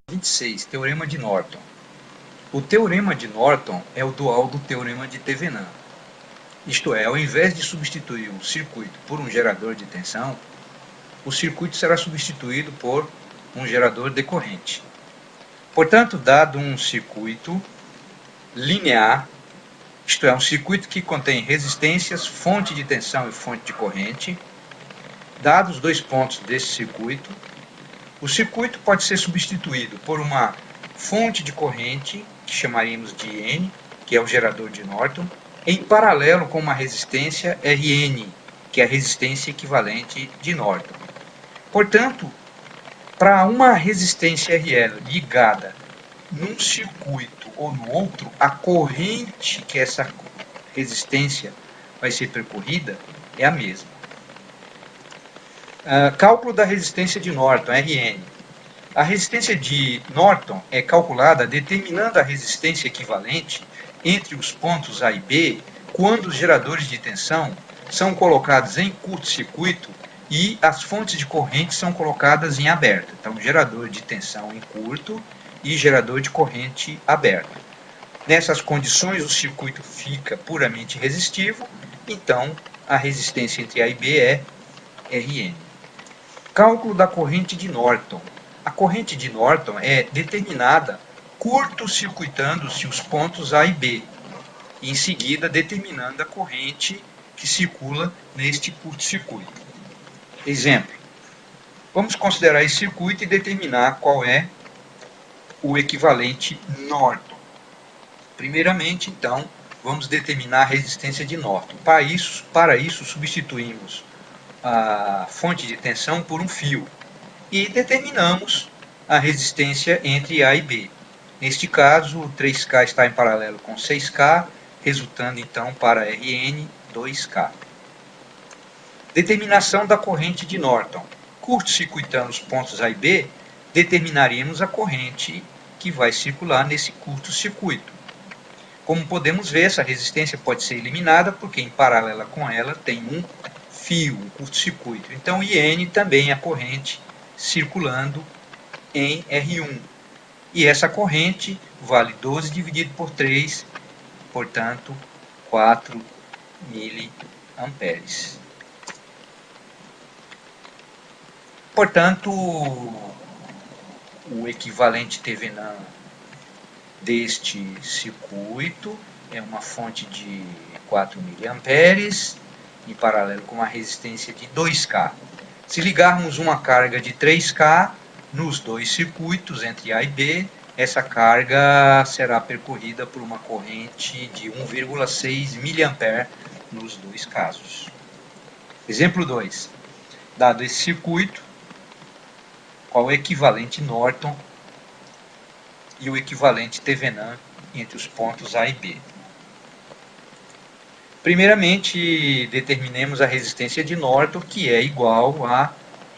26, Teorema de Norton. O Teorema de Norton é o dual do Teorema de Thevenin. Isto é, ao invés de substituir um circuito por um gerador de tensão, o circuito será substituído por um gerador de corrente. Portanto, dado um circuito linear, isto é, um circuito que contém resistências, fonte de tensão e fonte de corrente, dados dois pontos desse circuito, o circuito pode ser substituído por uma fonte de corrente, que chamaríamos de N, que é o gerador de Norton, em paralelo com uma resistência Rn, que é a resistência equivalente de Norton. Portanto, para uma resistência RL ligada num circuito ou no outro, a corrente que essa resistência vai ser percorrida é a mesma. Cálculo da resistência de Norton, Rn. A resistência de Norton é calculada determinando a resistência equivalente entre os pontos A e B quando os geradores de tensão são colocados em curto-circuito e as fontes de corrente são colocadas em aberto. Então, gerador de tensão em curto e gerador de corrente aberto. Nessas condições, o circuito fica puramente resistivo, então a resistência entre A e B é Rn. Cálculo da corrente de Norton. A corrente de Norton é determinada curto-circuitando-se os pontos A e B, e em seguida determinando a corrente que circula neste curto-circuito. Exemplo, vamos considerar esse circuito e determinar qual é o equivalente Norton. Primeiramente, então, vamos determinar a resistência de Norton. Para isso substituímos a fonte de tensão por um fio e determinamos a resistência entre A e B. Neste caso, 3K está em paralelo com 6K, resultando então para Rn 2K. Determinação da corrente de Norton. Curto-circuitando os pontos A e B, determinaremos a corrente que vai circular nesse curto-circuito. Como podemos ver, essa resistência pode ser eliminada porque em paralela com ela tem um fio, um curto-circuito. Então, IN também é a corrente circulando em R1. E essa corrente vale 12 dividido por 3, portanto, 4 miliamperes. Portanto, o equivalente Thevenin deste circuito é uma fonte de 4 miliamperes, em paralelo com uma resistência de 2K. Se ligarmos uma carga de 3K nos dois circuitos, entre A e B, essa carga será percorrida por uma corrente de 1,6 mA nos dois casos. Exemplo 2. Dado esse circuito, qual é o equivalente Norton e o equivalente Thevenin entre os pontos A e B? Primeiramente, determinemos a resistência de Norton, que é igual à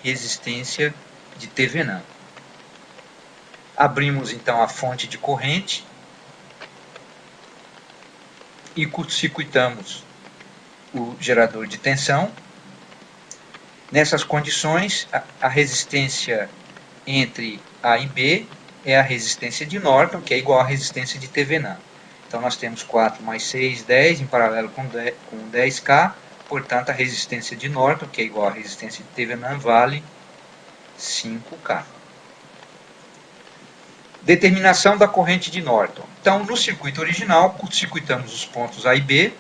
resistência de Thevenin. Abrimos então a fonte de corrente e curto-circuitamos o gerador de tensão. Nessas condições, a resistência entre A e B é a resistência de Norton, que é igual à resistência de Thevenin. Então, nós temos 4 mais 6, 10, em paralelo com 10K. Portanto, a resistência de Norton, que é igual à resistência de Thevenin, vale 5K. Determinação da corrente de Norton. Então, no circuito original, curto-circuitamos os pontos A e B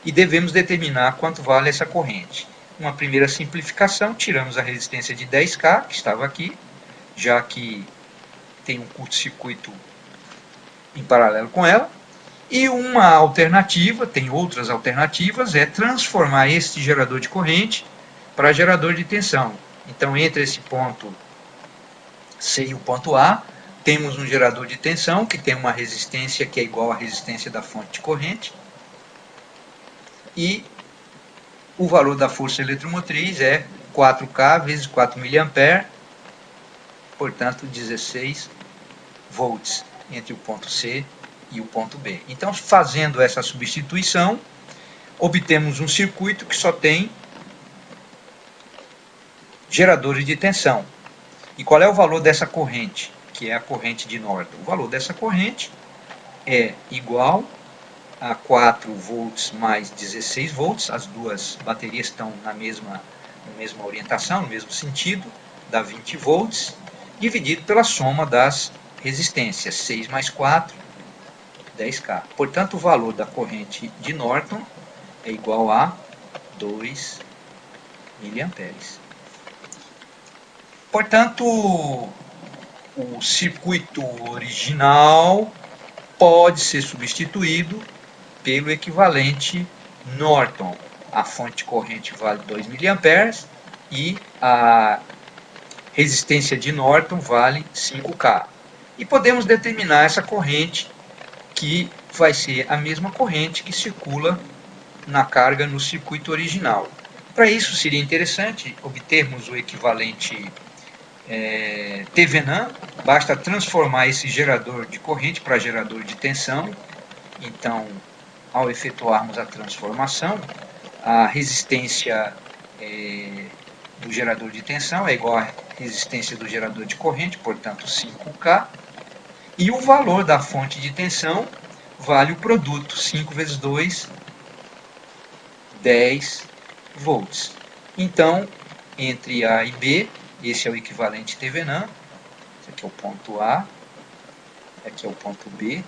e devemos determinar quanto vale essa corrente. Uma primeira simplificação, tiramos a resistência de 10K, que estava aqui, já que tem um curto-circuito em paralelo com ela. E uma alternativa, tem outras alternativas, é transformar este gerador de corrente para gerador de tensão. Então, entre esse ponto C e o ponto A, temos um gerador de tensão que tem uma resistência que é igual à resistência da fonte de corrente. E o valor da força eletromotriz é 4K vezes 4 mA, portanto 16 volts entre o ponto C e o ponto B. Então, fazendo essa substituição, obtemos um circuito que só tem geradores de tensão. E qual é o valor dessa corrente, que é a corrente de Norton? O valor dessa corrente é igual a 4 volts mais 16 volts, as duas baterias estão na mesma orientação, no mesmo sentido, dá 20 volts, dividido pela soma das resistências, 6 mais 4, 10K. Portanto, o valor da corrente de Norton é igual a 2 miliamperes. Portanto, o circuito original pode ser substituído pelo equivalente Norton. A fonte de corrente vale 2 mA e a resistência de Norton vale 5K. E podemos determinar essa corrente, que vai ser a mesma corrente que circula na carga no circuito original. Para isso seria interessante obtermos o equivalente Thevenin. Basta transformar esse gerador de corrente para gerador de tensão. Então, ao efetuarmos a transformação, a resistência do gerador de tensão é igual à resistência do gerador de corrente, portanto 5K, e o valor da fonte de tensão vale o produto, 5 vezes 2, 10 volts. Então, entre A e B, esse é o equivalente Thevenin, esse aqui é o ponto A, aqui é o ponto B.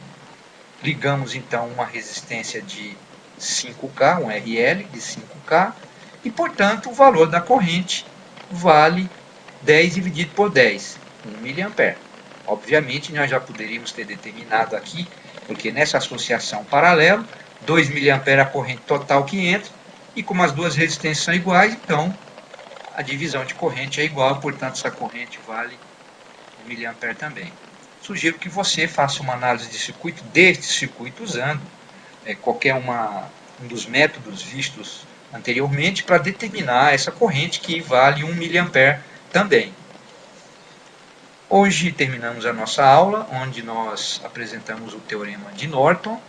Ligamos então uma resistência de 5K, um RL de 5K, e portanto o valor da corrente vale 10 dividido por 10, 1 mA. Obviamente nós já poderíamos ter determinado aqui, porque nessa associação paralela, 2 mA é a corrente total que entra, e como as duas resistências são iguais, então a divisão de corrente é igual, portanto essa corrente vale 1 mA também. Sugiro que você faça uma análise de circuito deste circuito usando qualquer um dos métodos vistos anteriormente para determinar essa corrente que vale 1 mA também. Hoje terminamos a nossa aula, onde nós apresentamos o teorema de Norton,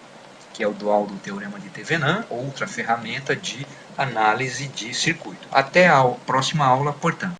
que é o dual do teorema de Thevenin, outra ferramenta de análise de circuito. Até a próxima aula, portanto.